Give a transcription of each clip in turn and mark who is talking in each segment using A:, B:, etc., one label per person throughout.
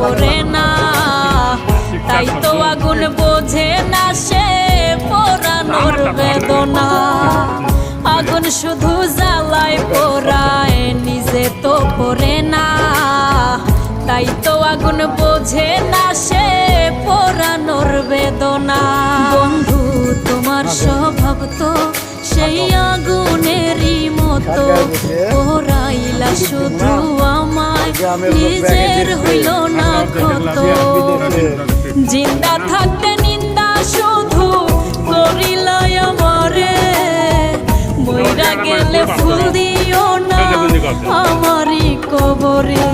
A: পড়ে না, তাই তো আগুন বোঝে না সে পোড়ানোর বেদনা। আগুন শুধু জ্বালায় পোড়ায়, নিজে তো পড়ে না, তাই তো আগুন বোঝে না সে পোড়ানোর বেদনা। বন্ধু তোমার স্বভাব তো সেই আগুনেরই মতো, পোড়াইলা শুধু আমায়, নিজের হইল না ক্ষত। জিন্দা থাকতে নিন্দা শুধু করিলাই আমারে, মইরা গেলে ফুল দিও না আমারই কবরে।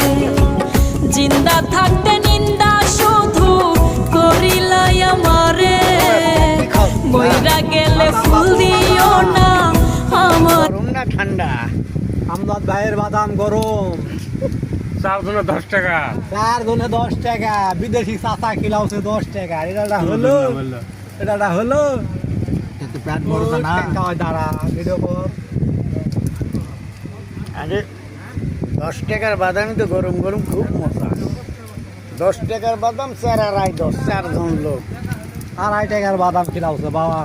A: জিন্দা থাকতে নিন্দা শুধু করিলাই আমারে, মইরা গেলে ফুল দিও না আমার।
B: ঠান্ডা আমদাদ ভাইয়ের বাদাম গরম,
C: 4 জনে 10 টাকা,
B: 4 জনে 10 টাকা। বিদেশি চাচা খিলাওছে 10 টাকা। এটা হলো, এটা হলো তো পেট বড় না খাওয়া। দাঁড়া ভিডিও কর।
D: আরে 10 টাকার বাদামই তো গরম গরম খুব মজা। 10 টাকার বাদাম 4 আর 10, 4 জন লোক
B: 2.5 টাকার বাদাম খিলাওছে বাবা।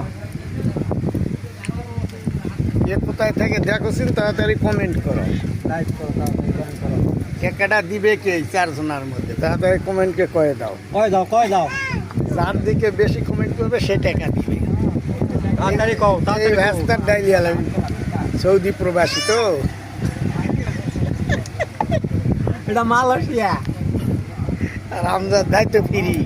D: এ কোথায় থেকে দেখোছেন তাড়াতাড়ি কমেন্ট করো,
B: লাইক করো, কমেন্ট করো।
D: টাকাটা দিবে কে 4 জনের মধ্যে? তাড়াতাড়ি কমেন্টকে কয়ে দাও।
B: কয় দাও
D: যার দিকে বেশি কমেন্ট করবে সে টাকা দিবে।
B: তাড়াতাড়ি কও,
D: এই
B: তাড়াতাড়ি কও।
D: ভ্যাস্তার ডাইলিয়াল, সৌদি প্রবাসী তো।
B: এটা মালয়েশিয়া।
D: আর আমজাদ ভাই তো ফিরি।